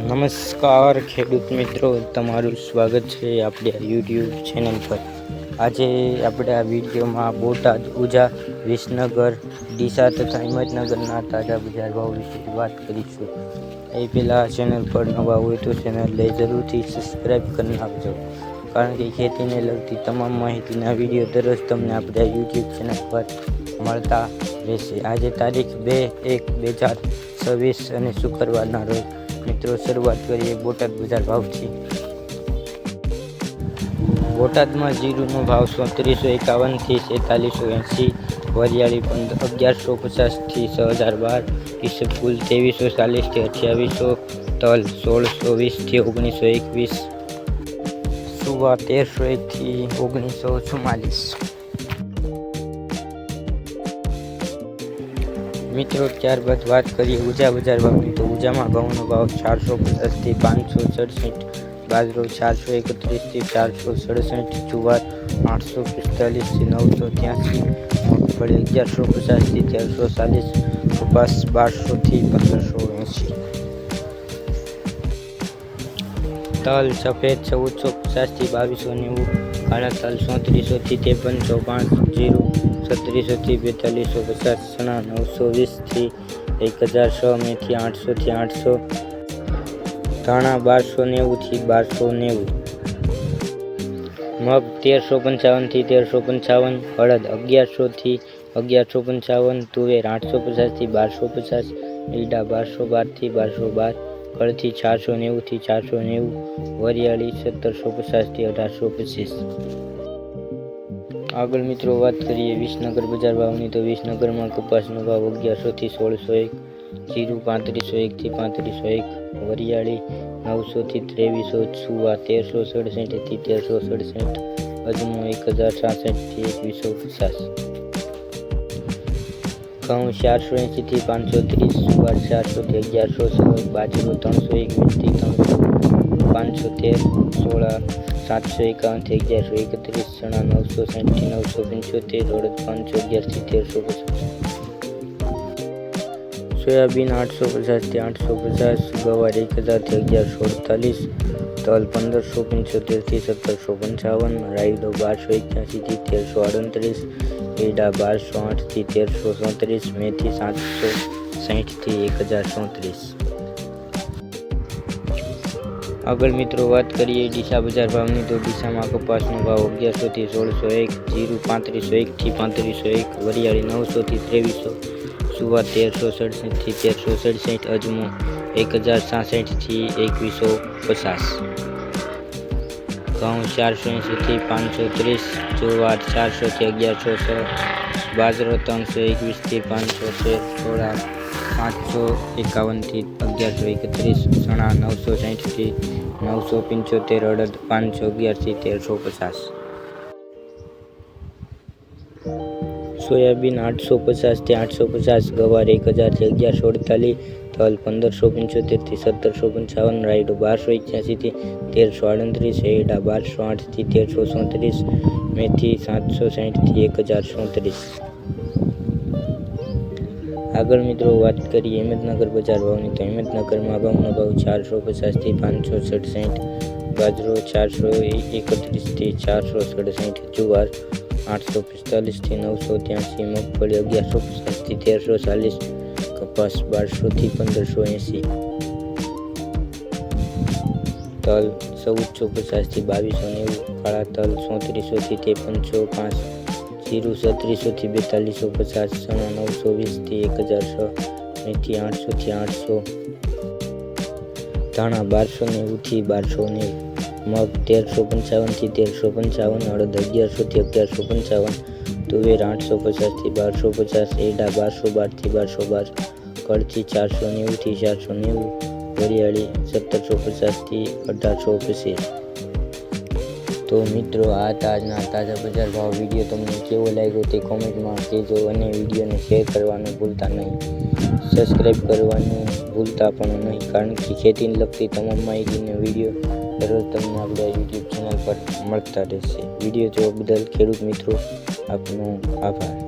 નમસ્કાર ખેડૂત મિત્રો, તમારું સ્વાગત છે આપણી યુટ્યુબ ચેનલ પર। આજે આપણે આ વિડીયોમાં બોટાદ, ઉજા, વિસનગર, ડીસા તથા હિંમતનગરના તાજા બજાર ભાવ વિશે વાત કરીશું। એ પહેલાં ચેનલ પર નવા હોય તો ચેનલને જરૂરથી સબસ્ક્રાઈબ કરી નાખજો, કારણ કે ખેતીને લગતી તમામ માહિતીના વિડીયો દરરોજ તમને આપણે યુટ્યુબ ચેનલ પર મળતા રહેશે। આજે તારીખ 2/1/2026 અને શુક્રવારના રોજ મિત્રો શરૂઆત કરીએ બોટાદ બજાર ભાવથી। બોટાદમાં જીરુનો ભાવ 3451 થી 4380, વરિયાળી 1150 થી 6012, ઈસબગુલ 2340 થી 2800, તલ 1620 થી 1921, સુવા 1301 થી 1944। મિત્રો ત્યારબાદ વાત કરીએ ઉજા બજાર ભાવની, તો ઉજામાં ઘઉંનો ભાવ 450 થી 567, બાજરો 431 થી 467, જુવાર 845 થી 983, મગફળી 1150 થી 1340, કપાસ 1200 થી 1580, તલ સફેદ 1450 થી 2290, કાળા તલ 3400 થી 5305, જીરું 3700 થી 4250, ચણા 920 થી 1006, મેથી 800 થી 800, ધાણા 1290 થી 1290, મગ 1355 થી 1355, અડદ 1100 થી 1155, તુવેર 850 થી 1250, ઈડા 1212 થી 1212, કળથી 490 થી 490, વરિયાળી 1750 થી 1825। આગળ મિત્રો વાત કરીએ વિસનગર બજાર ભાવની, તો વિસનગરમાં કપાસનો ભાવ 1100 થી 1601, જીરું 3501 થી 3501, વરિયાળી 900 થી 2300, સુવા 1367 થી 1367, અજમો 1066 થી 2150, ઘઉં 480 થી 530, સુવાર 400 થી 1100, બાજરો 321 થી 513, સોળા 751 થી 1131, ચણા 960 થી 975, અડદ 511 થી 1350, સોયાબીન 850 થી 850, ગવાર 1000 થી 1148, તલ 1575 થી 1755, રાયડો 1281 થી 1338, એડા 1208 થી 1337, મેથી 760 થી 1037। આગળ મિત્રો વાત કરીએ ડીસા બજાર ભાવની, તો ડીસામાં કપાસનો ભાવ 1100 થી 1601, જીરું 3501 થી 3501, વરિયાળી 900 થી 2300, સુવા 1367 થી 1367, અજમો 1066 થી 2150, ઘઉં 480 થી 530, જુવાર 400 થી 1106, બાજરો 321 થી 513, સોળા 551 થી 1131, ચણા 960 થી 975, અડદ 511 થી 1350, સોયાબીન 850 થી 850, ગવાર 1000 થી 1148, તલ 1575 થી 1755, રાયડો 1281 થી 1338, એડા 1208 થી 1337, મેથી 760 થી 1037। આગળ મિત્રો વાત કરીએ હિંમતનગર બજાર ભાવની, તો હિંમતનગરમાં ઘઉંનો ભાવ 450 થી 567, બાજરો 431 થી 467, જુવાર 845 થી 983, મગફળી 1150 થી 1340, કપાસ 1200 થી 1580, તલ 1450 થી 2290, કાળા તલ 3400 થી 5305, જીરું 3700 થી 4250, ચણા 920 થી 1006, મેથી 800 થી 800, ધાણા 1290 થી 1290, મગ 1355 થી 1355, અડદ 1100 થી 1155, તુવેર 850 થી 1250, એડા 1212 થી 1212, કળથી 490 થી 490, વરિયાળી 1750 થી 1825। તો મિત્રો આ આજના તાજા બજાર ભાવ વિડીયો તમને કેવો લાગ્યો તે કોમેન્ટમાં કહેજો, અને વિડીયોને શેર કરવાનું ભૂલતા નહીં, સબસ્ક્રાઈબ કરવાનું ભૂલતા પણ નહીં, કારણ કે ખેતીને લગતી તમામ માહિતીનો વિડીયો દરરોજ તમને આપણા યુટ્યુબ ચેનલ પર મળતા રહેશે। વિડીયો જોવા બદલ ખેડૂત મિત્રો આપનો આભાર।